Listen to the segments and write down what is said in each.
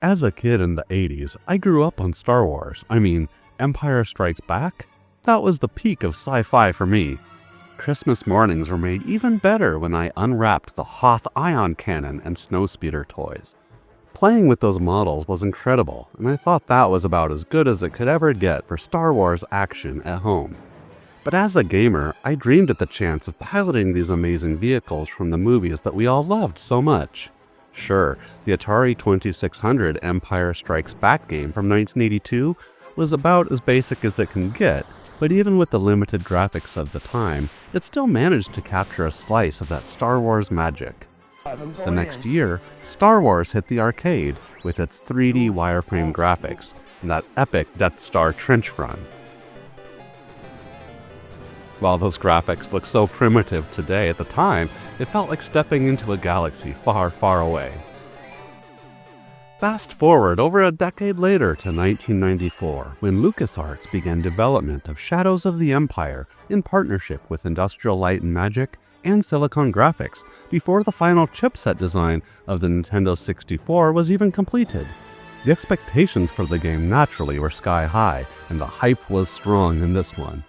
As a kid in the 80s, I grew up on Star Wars. Empire Strikes Back? That was the peak of sci-fi for me. Christmas mornings were made even better when I unwrapped the Hoth ion cannon and snowspeeder toys. Playing with those models was incredible, and I thought that was about as good as it could ever get for Star Wars action at home. But as a gamer, I dreamed at the chance of piloting these amazing vehicles from the movies that we all loved so much. Sure, the Atari 2600 Empire Strikes Back game from 1982 was about as basic as it can get, but even with the limited graphics of the time, it still managed to capture a slice of that Star Wars magic. The next year, Star Wars hit the arcade with its 3D wireframe graphics and that epic Death Star trench run. While those graphics look so primitive today, at the time, it felt like stepping into a galaxy far, far away. Fast forward over a decade later to 1994, when LucasArts began development of Shadows of the Empire in partnership with Industrial Light and Magic and Silicon Graphics, before the final chipset design of the Nintendo 64 was even completed. The expectations for the game naturally were sky high, and the hype was strong in this one.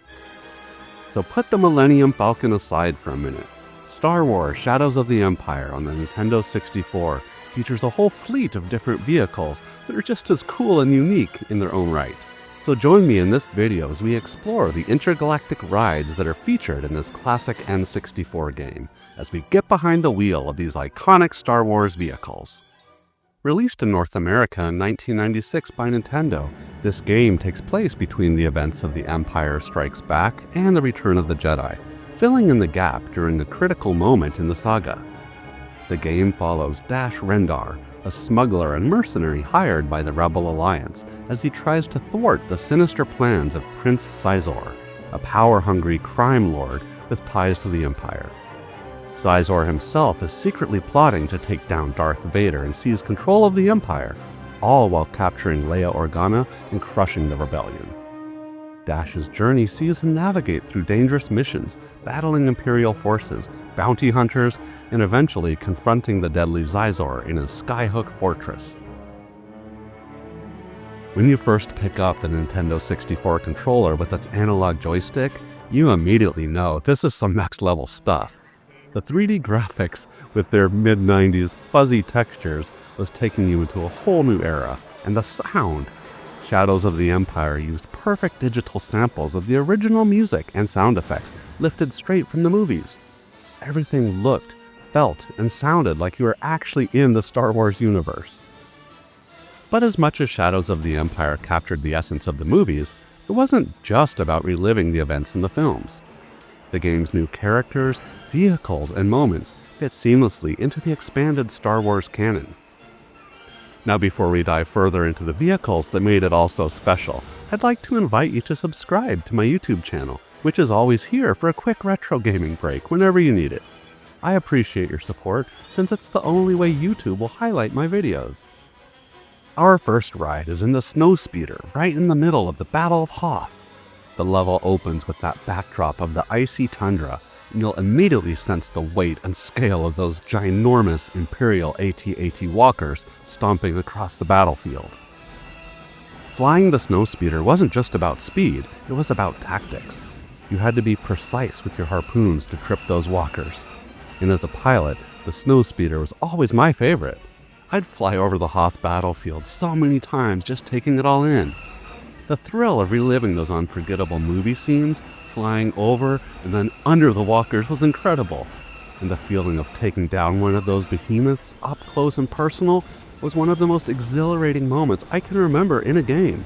So put the Millennium Falcon aside for a minute. Star Wars Shadows of the Empire on the Nintendo 64 features a whole fleet of different vehicles that are just as cool and unique in their own right. So join me in this video as we explore the intergalactic rides that are featured in this classic N64 game, as we get behind the wheel of these iconic Star Wars vehicles. Released in North America in 1996 by Nintendo, this game takes place between the events of The Empire Strikes Back and The Return of the Jedi, filling in the gap during a critical moment in the saga. The game follows Dash Rendar, a smuggler and mercenary hired by the Rebel Alliance, as he tries to thwart the sinister plans of Prince Sizor, a power-hungry crime lord with ties to the Empire. Sizor himself is secretly plotting to take down Darth Vader and seize control of the Empire, all while capturing Leia Organa and crushing the rebellion. Dash's journey sees him navigate through dangerous missions, battling Imperial forces, bounty hunters, and eventually confronting the deadly Sizor in his Skyhook fortress. When you first pick up the Nintendo 64 controller with its analog joystick, you immediately know this is some next-level stuff. The 3D graphics with their mid-90s fuzzy textures was taking you into a whole new era, and the sound! Shadows of the Empire used perfect digital samples of the original music and sound effects lifted straight from the movies. Everything looked, felt, and sounded like you were actually in the Star Wars universe. But as much as Shadows of the Empire captured the essence of the movies, it wasn't just about reliving the events in the films. The game's new characters, vehicles, and moments fit seamlessly into the expanded Star Wars canon. Now, before we dive further into the vehicles that made it all so special, I'd like to invite you to subscribe to my YouTube channel, which is always here for a quick retro gaming break whenever you need it. I appreciate your support, since it's the only way YouTube will highlight my videos. Our first ride is in the Snowspeeder, right in the middle of the Battle of Hoth. The level opens with that backdrop of the icy tundra, and you'll immediately sense the weight and scale of those ginormous Imperial AT-AT walkers stomping across the battlefield. Flying the Snowspeeder wasn't just about speed, it was about tactics. You had to be precise with your harpoons to trip those walkers. And as a pilot, the Snowspeeder was always my favorite. I'd fly over the Hoth battlefield so many times just taking it all in. The thrill of reliving those unforgettable movie scenes, flying over and then under the walkers, was incredible. And the feeling of taking down one of those behemoths up close and personal was one of the most exhilarating moments I can remember in a game.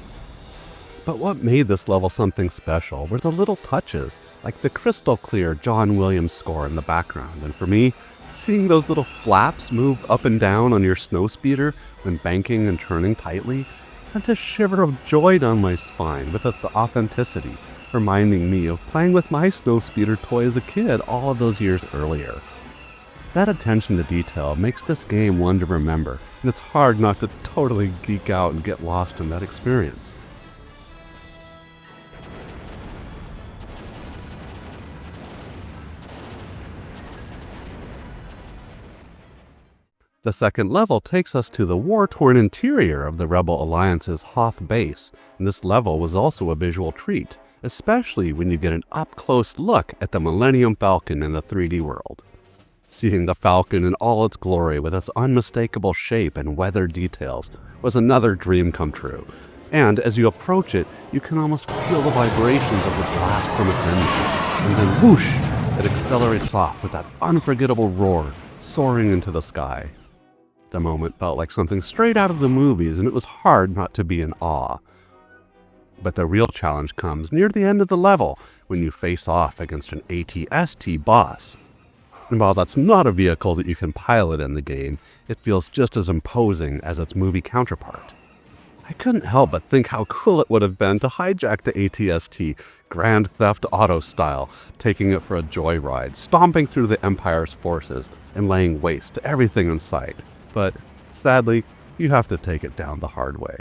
But what made this level something special were the little touches, like the crystal clear John Williams score in the background, and for me, seeing those little flaps move up and down on your Snowspeeder when banking and turning tightly sent a shiver of joy down my spine with its authenticity, reminding me of playing with my Snowspeeder toy as a kid all of those years earlier. That attention to detail makes this game one to remember, and it's hard not to totally geek out and get lost in that experience. The second level takes us to the war-torn interior of the Rebel Alliance's Hoth base, and this level was also a visual treat, especially when you get an up-close look at the Millennium Falcon in the 3D world. Seeing the Falcon in all its glory with its unmistakable shape and weather details was another dream come true, and as you approach it, you can almost feel the vibrations of the blast from its engines, and then whoosh, it accelerates off with that unforgettable roar, soaring into the sky. The moment felt like something straight out of the movies, and it was hard not to be in awe. But the real challenge comes near the end of the level, when you face off against an AT-ST boss. And while that's not a vehicle that you can pilot in the game, it feels just as imposing as its movie counterpart. I couldn't help but think how cool it would have been to hijack the AT-ST, Grand Theft Auto style, taking it for a joyride, stomping through the Empire's forces, and laying waste to everything in sight. But sadly, you have to take it down the hard way.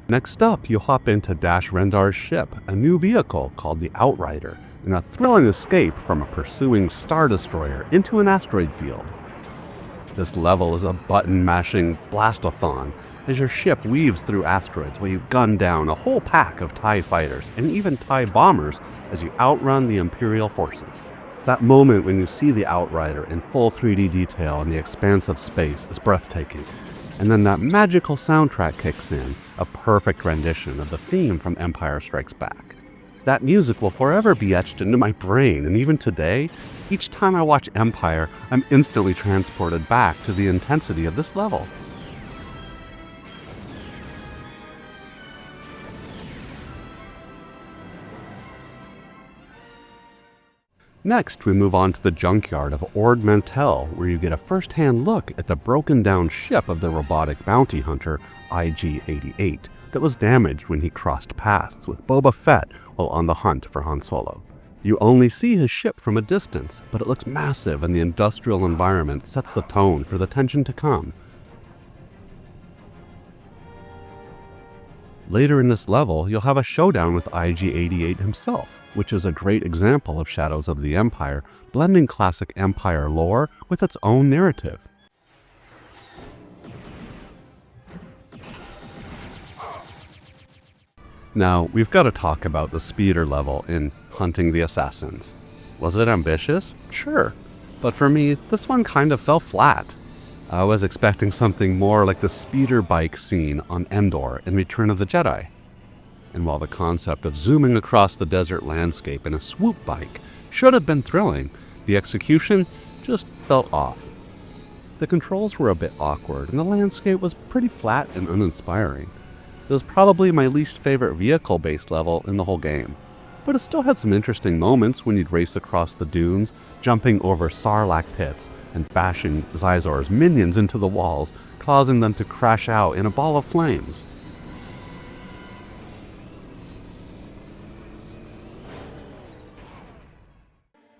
Next up, you hop into Dash Rendar's ship, a new vehicle called the Outrider, in a thrilling escape from a pursuing Star Destroyer into an asteroid field. This level is a button-mashing blastathon as your ship weaves through asteroids where you gun down a whole pack of TIE fighters and even TIE bombers as you outrun the Imperial forces. That moment when you see the Outrider in full 3D detail in the expanse of space is breathtaking. And then that magical soundtrack kicks in, a perfect rendition of the theme from Empire Strikes Back. That music will forever be etched into my brain, and even today, each time I watch Empire, I'm instantly transported back to the intensity of this level. Next, we move on to the junkyard of Ord Mantell, where you get a first-hand look at the broken-down ship of the robotic bounty hunter IG-88 that was damaged when he crossed paths with Boba Fett while on the hunt for Han Solo. You only see his ship from a distance, but it looks massive, and the industrial environment sets the tone for the tension to come. Later in this level, you'll have a showdown with IG-88 himself, which is a great example of Shadows of the Empire, blending classic Empire lore with its own narrative. Now, we've got to talk about the speeder level in Hunting the Assassins. Was it ambitious? Sure. But for me, this one kind of fell flat. I was expecting something more like the speeder bike scene on Endor in Return of the Jedi. And while the concept of zooming across the desert landscape in a swoop bike should have been thrilling, the execution just felt off. The controls were a bit awkward, and the landscape was pretty flat and uninspiring. It was probably my least favorite vehicle-based level in the whole game, but it still had some interesting moments when you'd race across the dunes, jumping over Sarlacc pits, and bashing Xizor's minions into the walls, causing them to crash out in a ball of flames.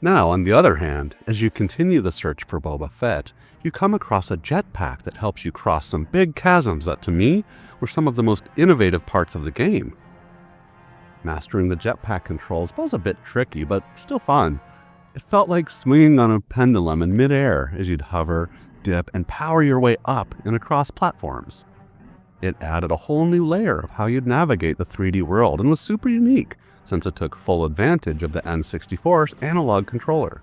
Now, on the other hand, as you continue the search for Boba Fett, you come across a jetpack that helps you cross some big chasms that, to me, were some of the most innovative parts of the game. Mastering the jetpack controls was a bit tricky, but still fun. It felt like swinging on a pendulum in midair as you'd hover, dip, and power your way up and across platforms. It added a whole new layer of how you'd navigate the 3D world and was super unique, since it took full advantage of the N64's analog controller.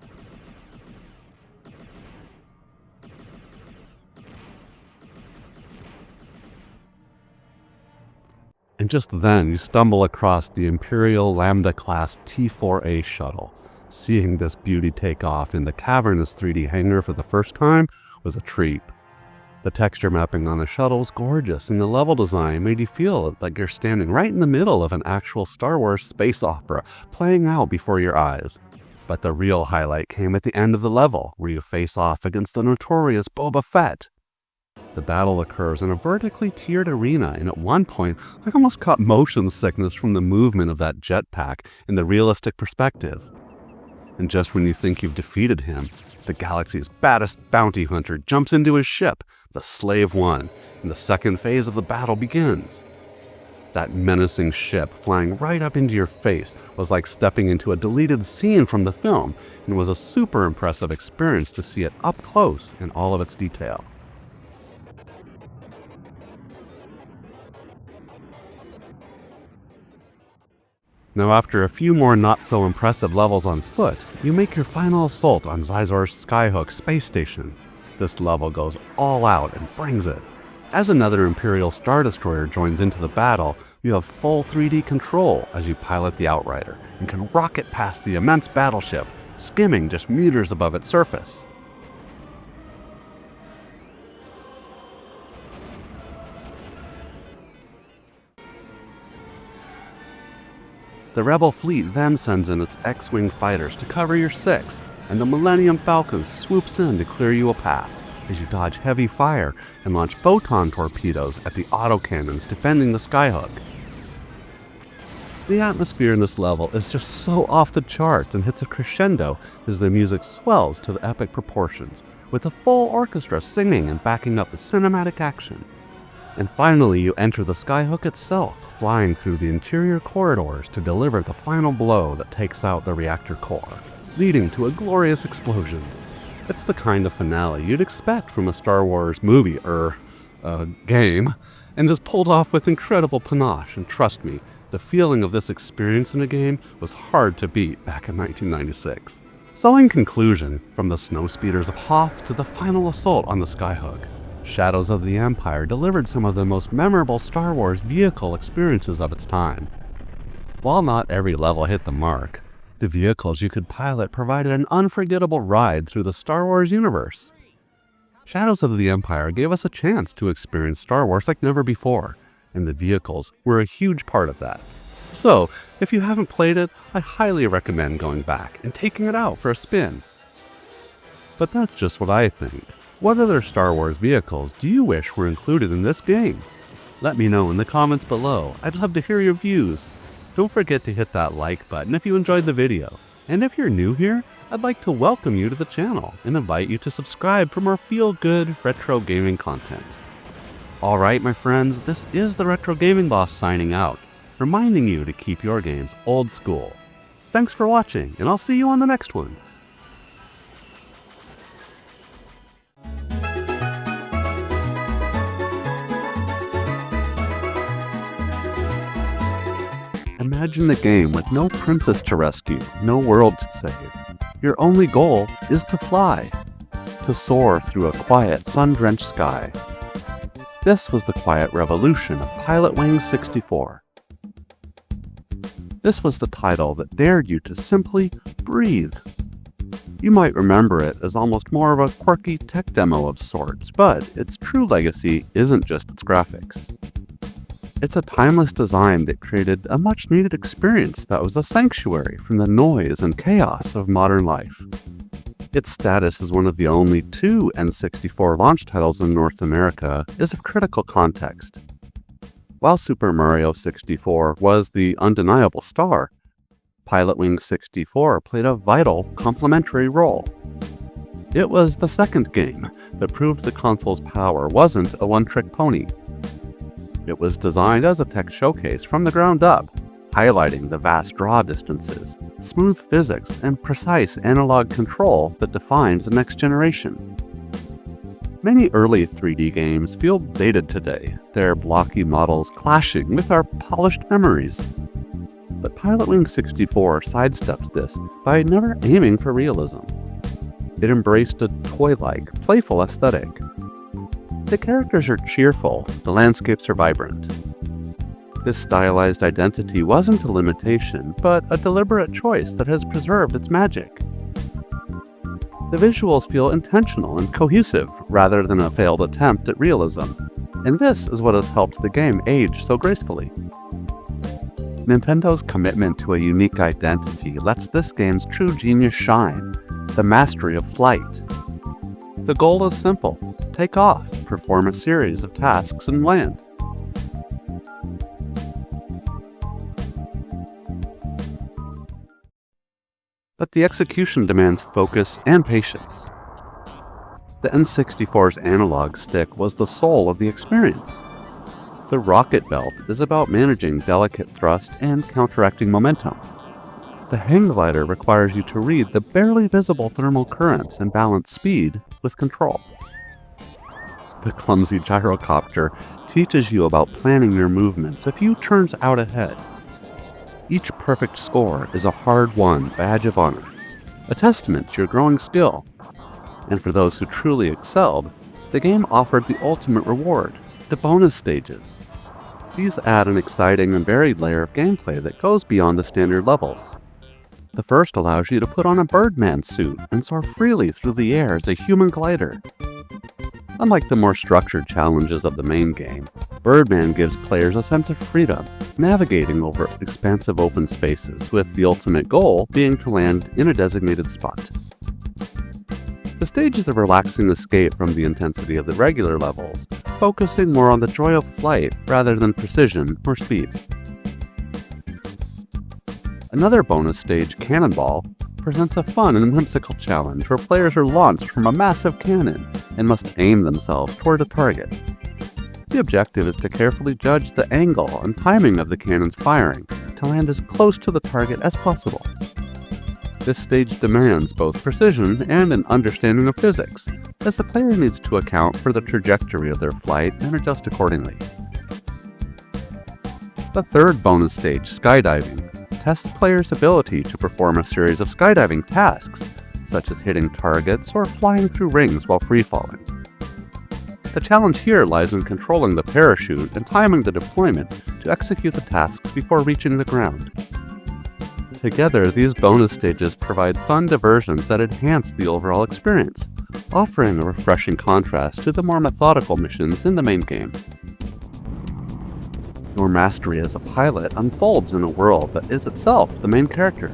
And just then, you stumble across the Imperial Lambda-class T-4A shuttle. Seeing this beauty take off in the cavernous 3D hangar for the first time was a treat. The texture mapping on the shuttle was gorgeous, and the level design made you feel like you're standing right in the middle of an actual Star Wars space opera playing out before your eyes. But the real highlight came at the end of the level, where you face off against the notorious Boba Fett. The battle occurs in a vertically tiered arena, and at one point, I almost caught motion sickness from the movement of that jetpack in the realistic perspective. And just when you think you've defeated him, the galaxy's baddest bounty hunter jumps into his ship, the Slave One, and the second phase of the battle begins. That menacing ship flying right up into your face was like stepping into a deleted scene from the film, and was a super impressive experience to see it up close in all of its detail. Now, after a few more not-so-impressive levels on foot, you make your final assault on Zizor's Skyhook space station. This level goes all out and brings it. As another Imperial Star Destroyer joins into the battle, you have full 3D control as you pilot the Outrider and can rocket past the immense battleship, skimming just meters above its surface. The Rebel fleet then sends in its X-Wing fighters to cover your 6, and the Millennium Falcon swoops in to clear you a path as you dodge heavy fire and launch photon torpedoes at the autocannons defending the Skyhook. The atmosphere in this level is just so off the charts and hits a crescendo as the music swells to the epic proportions, with a full orchestra singing and backing up the cinematic action. And finally, you enter the Skyhook itself, flying through the interior corridors to deliver the final blow that takes out the reactor core, leading to a glorious explosion. It's the kind of finale you'd expect from a Star Wars movie game, and is pulled off with incredible panache, and trust me, the feeling of this experience in a game was hard to beat back in 1996. So in conclusion, from the snowspeeders of Hoth to the final assault on the Skyhook, Shadows of the Empire delivered some of the most memorable Star Wars vehicle experiences of its time. While not every level hit the mark, the vehicles you could pilot provided an unforgettable ride through the Star Wars universe. Shadows of the Empire gave us a chance to experience Star Wars like never before, and the vehicles were a huge part of that. So, if you haven't played it, I highly recommend going back and taking it out for a spin. But that's just what I think. What other Star Wars vehicles do you wish were included in this game? Let me know in the comments below. I'd love to hear your views. Don't forget to hit that like button if you enjoyed the video. And if you're new here, I'd like to welcome you to the channel and invite you to subscribe for more feel-good retro gaming content. Alright my friends, this is the Retro Gaming Boss signing out, reminding you to keep your games old school. Thanks for watching, and I'll see you on the next one. Imagine the game with no princess to rescue, no world to save. Your only goal is to fly, to soar through a quiet, sun-drenched sky. This was the quiet revolution of Pilotwings 64. This was the title that dared you to simply breathe. You might remember it as almost more of a quirky tech demo of sorts, but its true legacy isn't just its graphics. It's a timeless design that created a much-needed experience that was a sanctuary from the noise and chaos of modern life. Its status as one of the only 2 N64 launch titles in North America is of critical context. While Super Mario 64 was the undeniable star, Pilotwings 64 played a vital complementary role. It was the second game that proved the console's power wasn't a one-trick pony. It was designed as a tech showcase from the ground up, highlighting the vast draw distances, smooth physics, and precise analog control that defined the next generation. Many early 3D games feel dated today, their blocky models clashing with our polished memories. But Pilotwings 64 sidestepped this by never aiming for realism. It embraced a toy-like, playful aesthetic. The characters are cheerful, the landscapes are vibrant. This stylized identity wasn't a limitation, but a deliberate choice that has preserved its magic. The visuals feel intentional and cohesive, rather than a failed attempt at realism, and this is what has helped the game age so gracefully. Nintendo's commitment to a unique identity lets this game's true genius shine, the mastery of flight. The goal is simple: take off, perform a series of tasks, and land. But the execution demands focus and patience. The N64's analog stick was the soul of the experience. The rocket belt is about managing delicate thrust and counteracting momentum. The hang glider requires you to read the barely visible thermal currents and balance speed with control. The clumsy gyrocopter teaches you about planning your movements a few turns out ahead. Each perfect score is a hard-won badge of honor, a testament to your growing skill. And for those who truly excelled, the game offered the ultimate reward, the bonus stages. These add an exciting and varied layer of gameplay that goes beyond the standard levels. The first allows you to put on a Birdman suit and soar freely through the air as a human glider. Unlike the more structured challenges of the main game, Birdman gives players a sense of freedom, navigating over expansive open spaces, with the ultimate goal being to land in a designated spot. The stage is a relaxing escape from the intensity of the regular levels, focusing more on the joy of flight rather than precision or speed. Another bonus stage, Cannonball, presents a fun and whimsical challenge where players are launched from a massive cannon and must aim themselves toward a target. The objective is to carefully judge the angle and timing of the cannon's firing to land as close to the target as possible. This stage demands both precision and an understanding of physics, as the player needs to account for the trajectory of their flight and adjust accordingly. The third bonus stage, Skydiving, tests players' ability to perform a series of skydiving tasks, such as hitting targets or flying through rings while free-falling. The challenge here lies in controlling the parachute and timing the deployment to execute the tasks before reaching the ground. Together, these bonus stages provide fun diversions that enhance the overall experience, offering a refreshing contrast to the more methodical missions in the main game. Your mastery as a pilot unfolds in a world that is itself the main character.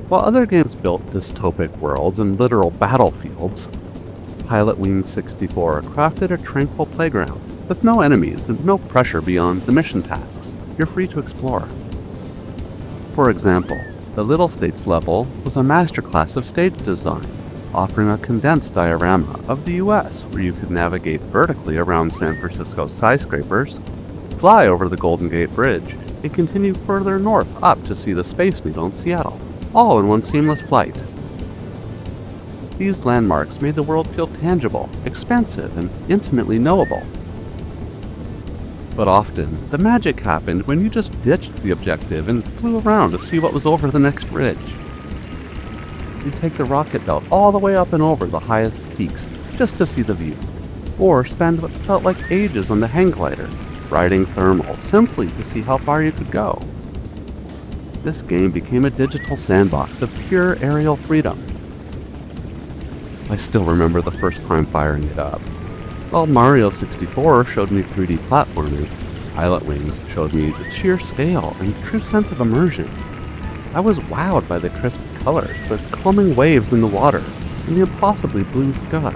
While other games built dystopic worlds and literal battlefields, Pilotwings 64 crafted a tranquil playground with no enemies and no pressure beyond the mission tasks you're free to explore. For example, the Little States level was a masterclass of stage design, offering a condensed diorama of the US where you could navigate vertically around San Francisco's skyscrapers, fly over the Golden Gate Bridge, and continue further north up to see the Space Needle in Seattle, all in one seamless flight. These landmarks made the world feel tangible, expansive, and intimately knowable. But often, the magic happened when you just ditched the objective and flew around to see what was over the next ridge. You'd take the rocket belt all the way up and over the highest peaks just to see the view, or spend what felt like ages on the hang glider, riding thermal simply to see how far you could go. This game became a digital sandbox of pure aerial freedom. I still remember the first time firing it up. While Mario 64 showed me 3D platforming, Pilotwings showed me the sheer scale and true sense of immersion. I was wowed by the crisp colors, the calming waves in the water, and the impossibly blue sky.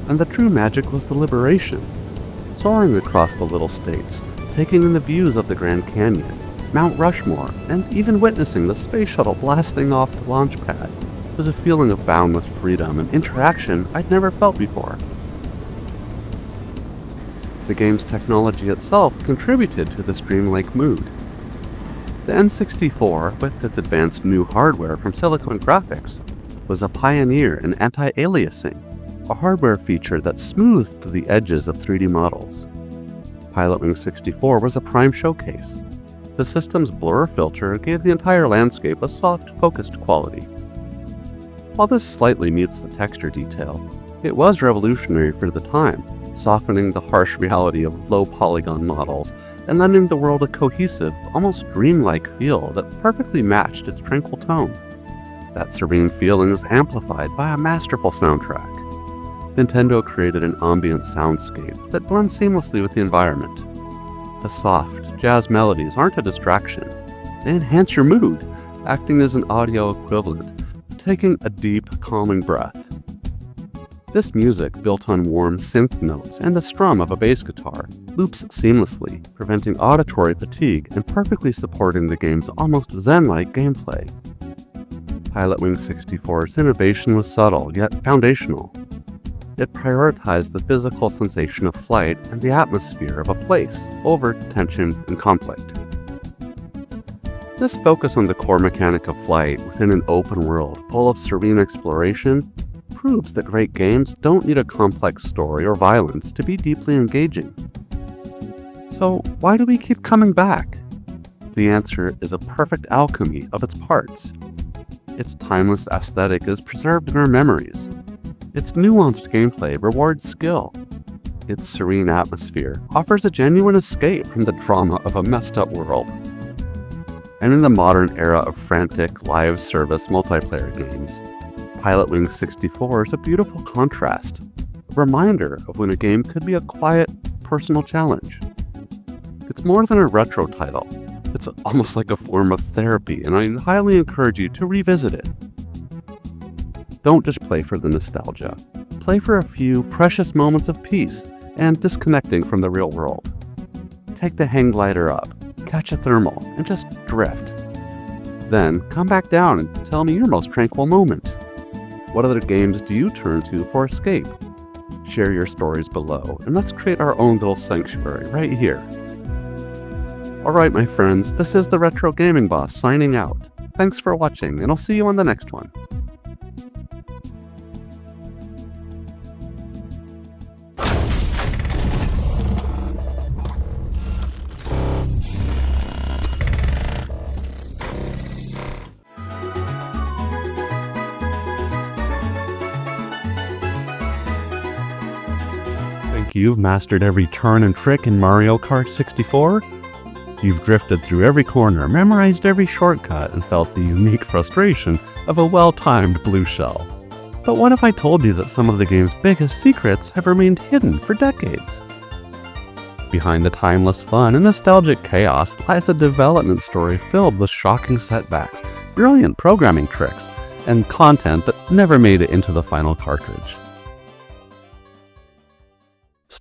And the true magic was the liberation. Soaring across the Little States, taking in the views of the Grand Canyon, Mount Rushmore, and even witnessing the space shuttle blasting off the launch pad was a feeling of boundless freedom and interaction I'd never felt before. The game's technology itself contributed to this dreamlike mood. The N64, with its advanced new hardware from Silicon Graphics, was a pioneer in anti-aliasing, a hardware feature that smoothed the edges of 3D models. Pilotwings 64 was a prime showcase. The system's blur filter gave the entire landscape a soft, focused quality. While this slightly mutes the texture detail, it was revolutionary for the time, softening the harsh reality of low-polygon models and lending the world a cohesive, almost dreamlike feel that perfectly matched its tranquil tone. That serene feeling is amplified by a masterful soundtrack. Nintendo created an ambient soundscape that blends seamlessly with the environment. The soft, jazz melodies aren't a distraction. They enhance your mood, acting as an audio equivalent, taking a deep, calming breath. This music, built on warm synth notes and the strum of a bass guitar, loops seamlessly, preventing auditory fatigue and perfectly supporting the game's almost zen-like gameplay. Pilotwings 64's innovation was subtle, yet foundational. It prioritized the physical sensation of flight and the atmosphere of a place over tension and conflict. This focus on the core mechanic of flight within an open world full of serene exploration proves that great games don't need a complex story or violence to be deeply engaging. So why do we keep coming back? The answer is a perfect alchemy of its parts. Its timeless aesthetic is preserved in our memories. Its nuanced gameplay rewards skill. Its serene atmosphere offers a genuine escape from the drama of a messed-up world. And in the modern era of frantic, live-service multiplayer games, Pilotwings 64 is a beautiful contrast, a reminder of when a game could be a quiet, personal challenge. It's more than a retro title. It's almost like a form of therapy, and I highly encourage you to revisit it. Don't just play for the nostalgia. Play for a few precious moments of peace and disconnecting from the real world. Take the hang glider up, catch a thermal, and just drift. Then come back down and tell me your most tranquil moment. What other games do you turn to for escape? Share your stories below, and let's create our own little sanctuary right here. Alright my friends, this is the Retro Gaming Boss signing out. Thanks for watching, and I'll see you on the next one. You've mastered every turn and trick in Mario Kart 64. You've drifted through every corner, memorized every shortcut, and felt the unique frustration of a well-timed blue shell. But what if I told you that some of the game's biggest secrets have remained hidden for decades? Behind the timeless fun and nostalgic chaos lies a development story filled with shocking setbacks, brilliant programming tricks, and content that never made it into the final cartridge.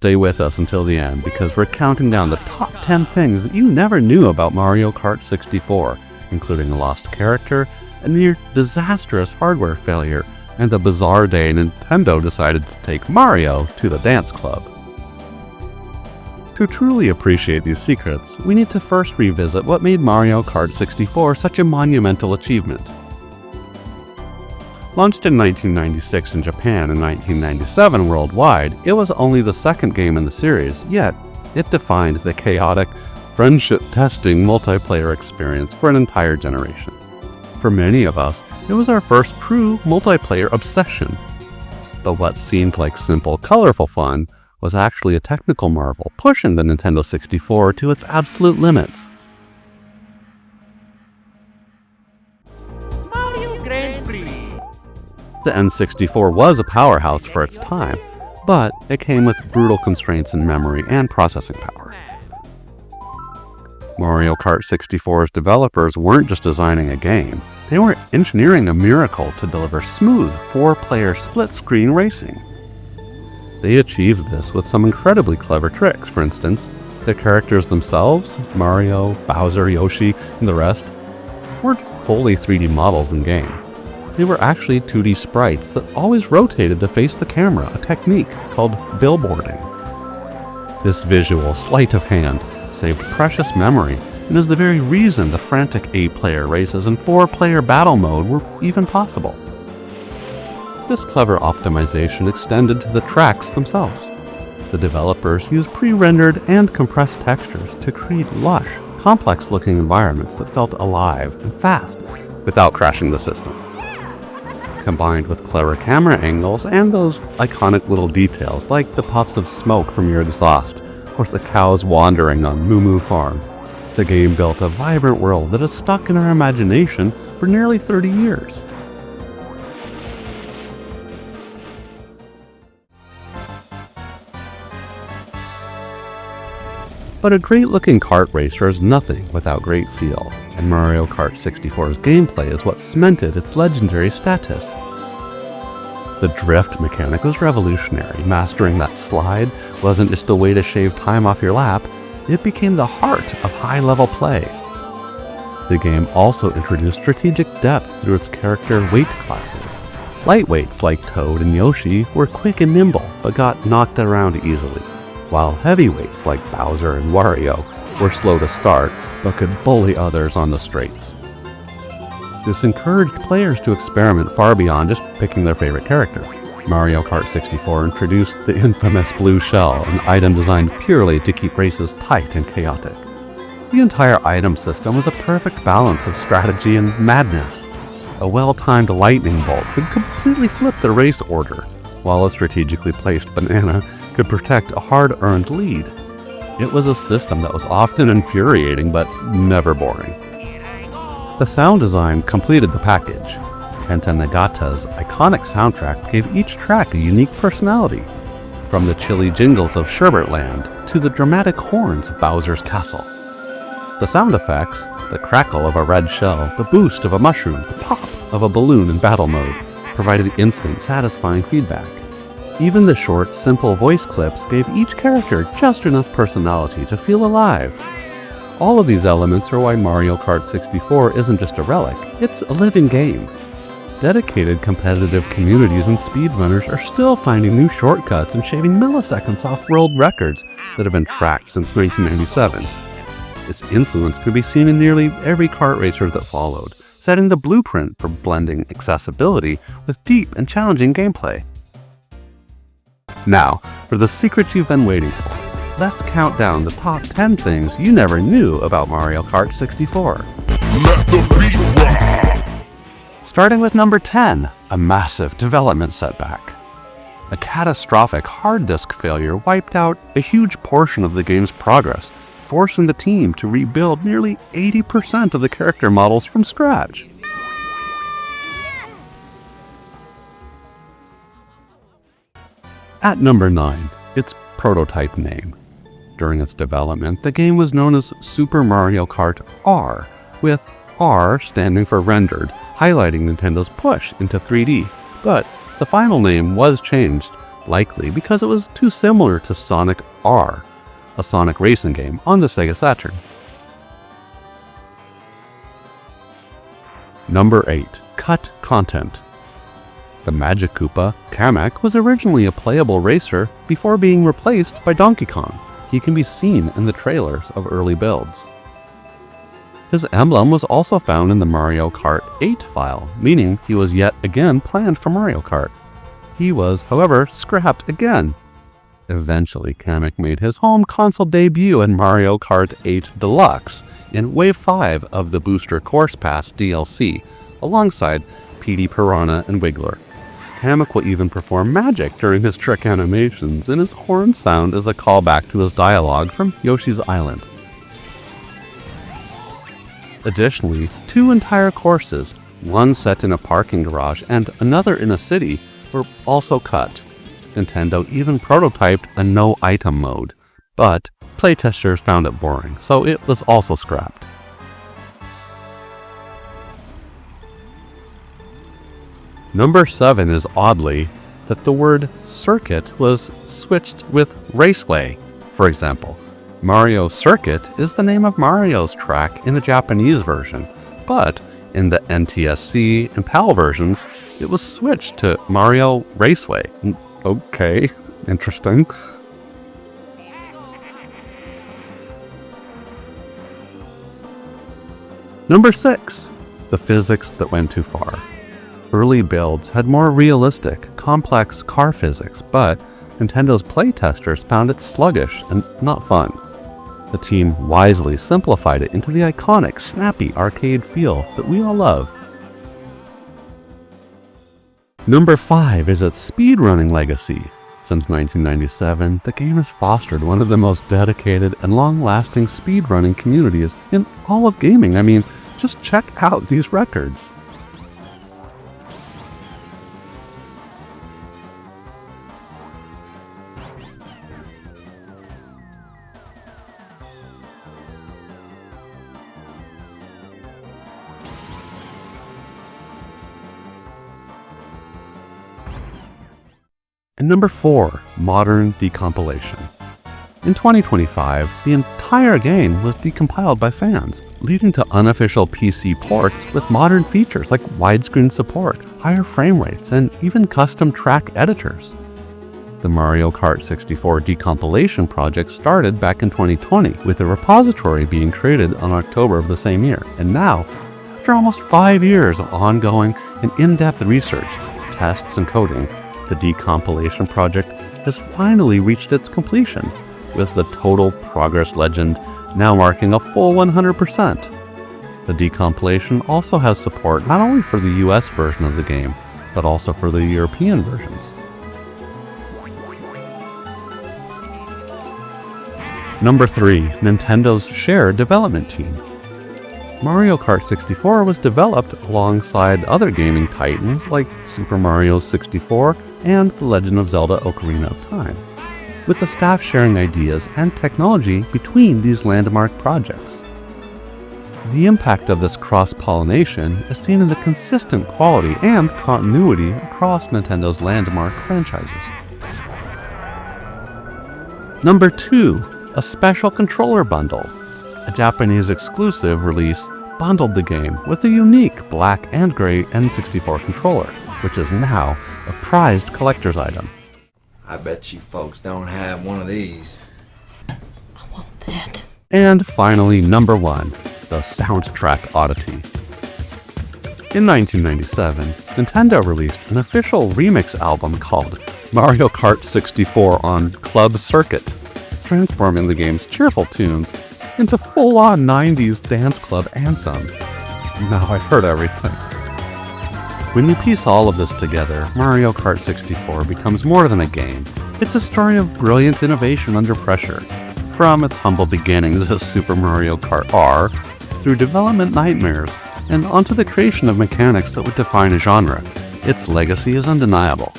Stay with us until the end because we're counting down the top 10 things that you never knew about Mario Kart 64, including a lost character, a near disastrous hardware failure, and the bizarre day Nintendo decided to take Mario to the dance club. To truly appreciate these secrets, we need to first revisit what made Mario Kart 64 such a monumental achievement. Launched in 1996 in Japan and 1997 worldwide, it was only the second game in the series, yet it defined the chaotic, friendship-testing multiplayer experience for an entire generation. For many of us, it was our first true multiplayer obsession. But what seemed like simple, colorful fun was actually a technical marvel, pushing the Nintendo 64 to its absolute limits. The N64 was a powerhouse for its time, but it came with brutal constraints in memory and processing power. Mario Kart 64's developers weren't just designing a game, they were engineering a miracle to deliver smooth 4-player split-screen racing. They achieved this with some incredibly clever tricks. For instance, the characters themselves, Mario, Bowser, Yoshi, and the rest, weren't fully 3D models in-game. They were actually 2D sprites that always rotated to face the camera, a technique called billboarding. This visual sleight of hand saved precious memory and is the very reason the frantic 8-player races and 4-player battle mode were even possible. This clever optimization extended to the tracks themselves. The developers used pre-rendered and compressed textures to create lush, complex-looking environments that felt alive and fast without crashing the system. Combined with clever camera angles and those iconic little details like the puffs of smoke from your exhaust or the cows wandering on Moo Moo Farm, the game built a vibrant world that has stuck in our imagination for nearly 30 years. But a great-looking kart racer is nothing without great feel, and Mario Kart 64's gameplay is what cemented its legendary status. The drift mechanic was revolutionary. Mastering that slide wasn't just a way to shave time off your lap, it became the heart of high-level play. The game also introduced strategic depth through its character weight classes. Lightweights like Toad and Yoshi were quick and nimble, but got knocked around easily, while heavyweights like Bowser and Wario were slow to start, but could bully others on the straights. This encouraged players to experiment far beyond just picking their favorite character. Mario Kart 64 introduced the infamous blue shell, an item designed purely to keep races tight and chaotic. The entire item system was a perfect balance of strategy and madness. A well-timed lightning bolt could completely flip the race order, while a strategically placed banana could protect a hard-earned lead. It was a system that was often infuriating but never boring. The sound design completed the package. Kenta Nagata's iconic soundtrack gave each track a unique personality, from the chilly jingles of Sherbetland to the dramatic horns of Bowser's Castle. The sound effects, the crackle of a red shell, the boost of a mushroom, the pop of a balloon in battle mode, provided instant, satisfying feedback. Even the short, simple voice clips gave each character just enough personality to feel alive. All of these elements are why Mario Kart 64 isn't just a relic, it's a living game. Dedicated competitive communities and speedrunners are still finding new shortcuts and shaving milliseconds off world records that have been tracked since 1997. Its influence could be seen in nearly every kart racer that followed, setting the blueprint for blending accessibility with deep and challenging gameplay. Now, for the secret you've been waiting for, let's count down the top 10 things you never knew about Mario Kart 64. Let the beat rock! Starting with number 10, a massive development setback. A catastrophic hard disk failure wiped out a huge portion of the game's progress, forcing the team to rebuild nearly 80% of the character models from scratch. At number 9, its prototype name. During its development, the game was known as Super Mario Kart R, with R standing for rendered, highlighting Nintendo's push into 3D, but the final name was changed, likely because it was too similar to Sonic R, a Sonic racing game on the Sega Saturn. Number 8. Cut content. The Magic Koopa, Kamek, was originally a playable racer before being replaced by Donkey Kong. He can be seen in the trailers of early builds. His emblem was also found in the Mario Kart 8 file, meaning he was yet again planned for Mario Kart. He was, however, scrapped again. Eventually, Kamek made his home console debut in Mario Kart 8 Deluxe in Wave 5 of the Booster Course Pass DLC, alongside Petey Piranha and Wiggler. Kamek will even perform magic during his trick animations, and his horn sound is a callback to his dialogue from Yoshi's Island. Additionally, 2 entire courses, one set in a parking garage and another in a city, were also cut. Nintendo even prototyped a no-item mode, but playtesters found it boring, so it was also scrapped. Number 7 is oddly that the word circuit was switched with raceway. For example, Mario Circuit is the name of Mario's track in the Japanese version, but in the NTSC and PAL versions, it was switched to Mario Raceway. Okay, interesting. Number 6, the physics that went too far. Early builds had more realistic, complex car physics, but Nintendo's playtesters found it sluggish and not fun. The team wisely simplified it into the iconic, snappy arcade feel that we all love. Number 5 is its speedrunning legacy. Since 1997, the game has fostered one of the most dedicated and long-lasting speedrunning communities in all of gaming. I mean, just check out these records. And number 4, modern decompilation. In 2025, the entire game was decompiled by fans, leading to unofficial PC ports with modern features like widescreen support, higher frame rates, and even custom track editors. The Mario Kart 64 decompilation project started back in 2020, with a repository being created in October of the same year. And now, after almost 5 years of ongoing and in-depth research, tests, and coding, the decompilation project has finally reached its completion, with the total progress legend now marking a full 100%. The decompilation also has support not only for the US version of the game, but also for the European versions. Number 3. Nintendo's shared development team. Mario Kart 64 was developed alongside other gaming titans like Super Mario 64 and The Legend of Zelda: Ocarina of Time, with the staff sharing ideas and technology between these landmark projects. The impact of this cross-pollination is seen in the consistent quality and continuity across Nintendo's landmark franchises. Number 2. A special controller bundle. A Japanese exclusive release bundled the game with a unique black and gray N64 controller, which is now a prized collector's item. I bet you folks don't have one of these. I want that. And finally, number 1, the soundtrack oddity. In 1997, Nintendo released an official remix album called Mario Kart 64 on Club Circuit, transforming the game's cheerful tunes into full-on 90s dance club anthems. Now I've heard everything. When you piece all of this together, Mario Kart 64 becomes more than a game. It's a story of brilliant innovation under pressure. From its humble beginnings as Super Mario Kart R, through development nightmares, and onto the creation of mechanics that would define a genre, its legacy is undeniable.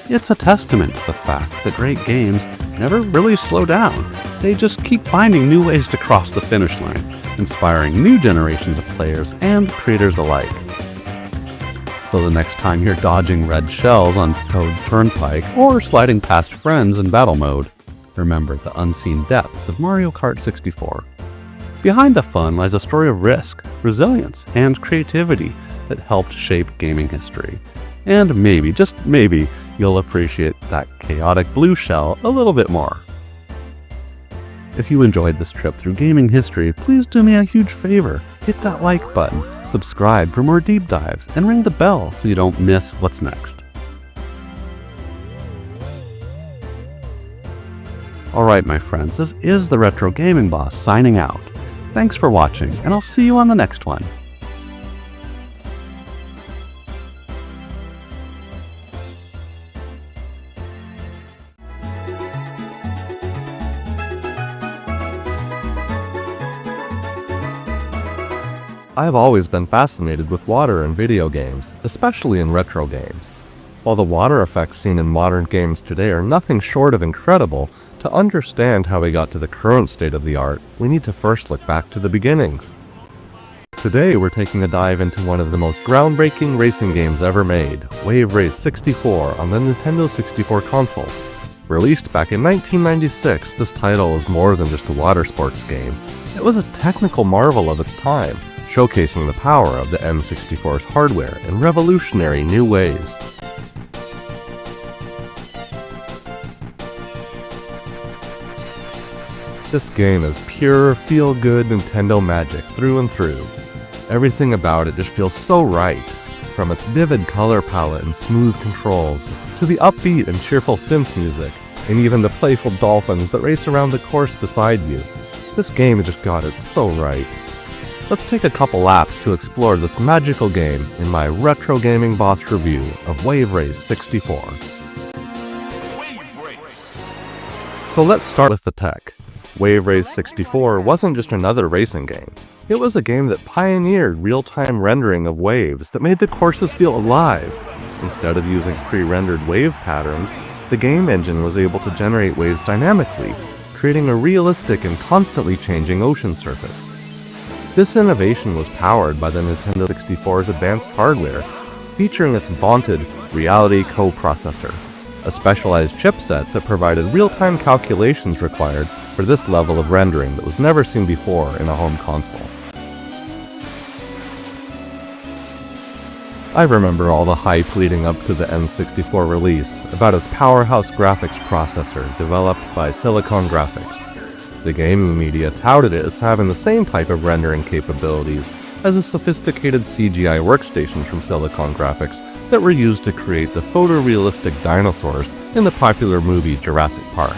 It's a testament to the fact that great games never really slow down. They just keep finding new ways to cross the finish line, inspiring new generations of players and creators alike. So the next time you're dodging red shells on Toad's Turnpike or sliding past friends in battle mode, remember the unseen depths of Mario Kart 64. Behind the fun lies a story of risk, resilience, and creativity that helped shape gaming history. And maybe, just maybe, you'll appreciate that chaotic blue shell a little bit more. If you enjoyed this trip through gaming history, please do me a huge favor. Hit that like button, subscribe for more deep dives, and ring the bell so you don't miss what's next. Alright my friends, this is the Retro Gaming Boss signing out. Thanks for watching, and I'll see you on the next one. I've always been fascinated with water in video games, especially in retro games. While the water effects seen in modern games today are nothing short of incredible, to understand how we got to the current state of the art, we need to first look back to the beginnings. Today we're taking a dive into one of the most groundbreaking racing games ever made, Wave Race 64 on the Nintendo 64 console. Released back in 1996, this title is more than just a water sports game. It was a technical marvel of its time, showcasing the power of the N64's hardware in revolutionary new ways. This game is pure, feel-good Nintendo magic through and through. Everything about it just feels so right, from its vivid color palette and smooth controls, to the upbeat and cheerful synth music, and even the playful dolphins that race around the course beside you. This game just got it so right. Let's take a couple laps to explore this magical game in my Retro Gaming Boss review of Wave Race 64. So let's start with the tech. Wave Race 64 wasn't just another racing game. It was a game that pioneered real-time rendering of waves that made the courses feel alive. Instead of using pre-rendered wave patterns, the game engine was able to generate waves dynamically, creating a realistic and constantly changing ocean surface. This innovation was powered by the Nintendo 64's advanced hardware, featuring its vaunted Reality coprocessor, a specialized chipset that provided real-time calculations required for this level of rendering that was never seen before in a home console. I remember all the hype leading up to the N64 release about its powerhouse graphics processor developed by Silicon Graphics. The gaming media touted it as having the same type of rendering capabilities as a sophisticated CGI workstations from Silicon Graphics that were used to create the photorealistic dinosaurs in the popular movie Jurassic Park.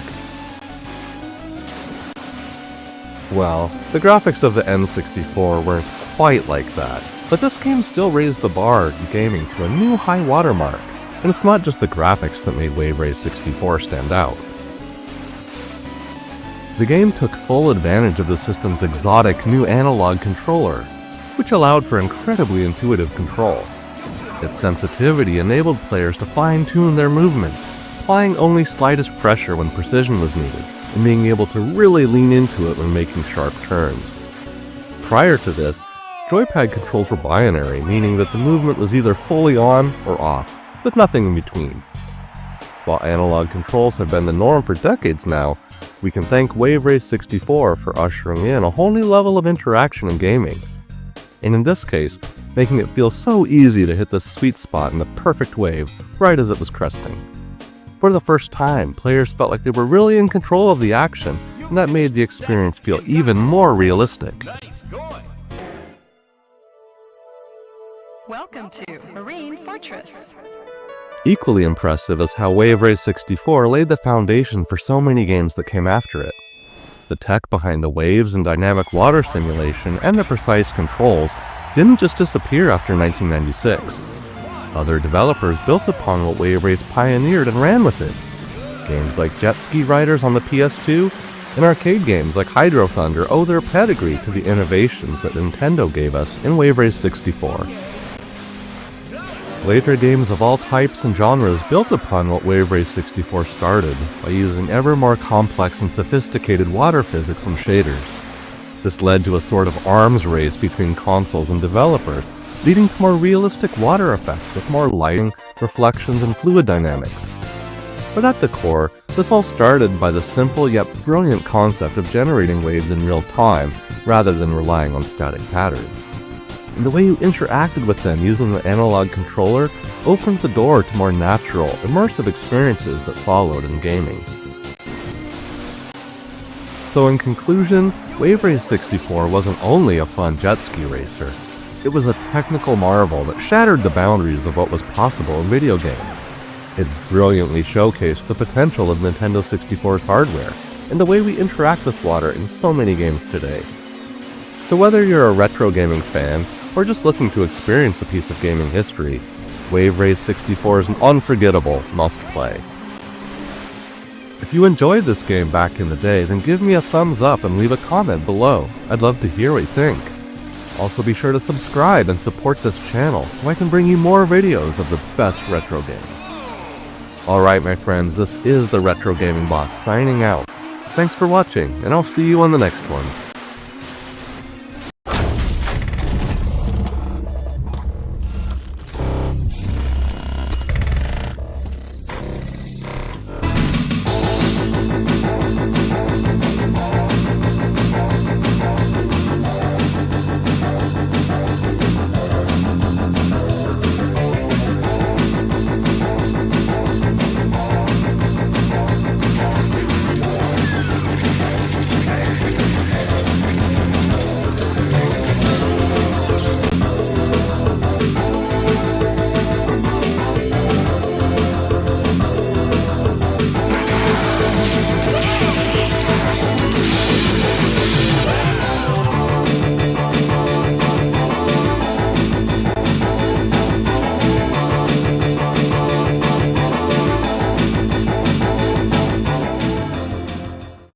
Well, the graphics of the N64 weren't quite like that, but this game still raised the bar in gaming to a new high watermark, and it's not just the graphics that made Wave Race 64 stand out. The game took full advantage of the system's exotic new analog controller, which allowed for incredibly intuitive control. Its sensitivity enabled players to fine-tune their movements, applying only slightest pressure when precision was needed, and being able to really lean into it when making sharp turns. Prior to this, joypad controls were binary, meaning that the movement was either fully on or off, with nothing in between. While analog controls have been the norm for decades now, we can thank Wave Race 64 for ushering in a whole new level of interaction in gaming. And in this case, making it feel so easy to hit the sweet spot in the perfect wave right as it was cresting. For the first time, players felt like they were really in control of the action, and that made the experience feel even more realistic. Welcome to Marine Fortress. Equally impressive is how Wave Race 64 laid the foundation for so many games that came after it. The tech behind the waves and dynamic water simulation and the precise controls didn't just disappear after 1996. Other developers built upon what Wave Race pioneered and ran with it. Games like Jet Ski Riders on the PS2 and arcade games like Hydro Thunder owe their pedigree to the innovations that Nintendo gave us in Wave Race 64. Later games of all types and genres built upon what Wave Race 64 started by using ever more complex and sophisticated water physics and shaders. This led to a sort of arms race between consoles and developers, leading to more realistic water effects with more lighting, reflections, and fluid dynamics. But at the core, this all started by the simple yet brilliant concept of generating waves in real time rather than relying on static patterns. And the way you interacted with them using the analog controller opened the door to more natural, immersive experiences that followed in gaming. So in conclusion, Wave Race 64 wasn't only a fun jet ski racer. It was a technical marvel that shattered the boundaries of what was possible in video games. It brilliantly showcased the potential of Nintendo 64's hardware and the way we interact with water in so many games today. So whether you're a retro gaming fan or just looking to experience a piece of gaming history, Wave Race 64 is an unforgettable must-play. If you enjoyed this game back in the day, then give me a thumbs up and leave a comment below. I'd love to hear what you think. Also be sure to subscribe and support this channel so I can bring you more videos of the best retro games. Alright my friends, this is the Retro Gaming Boss signing out. Thanks for watching, and I'll see you on the next one.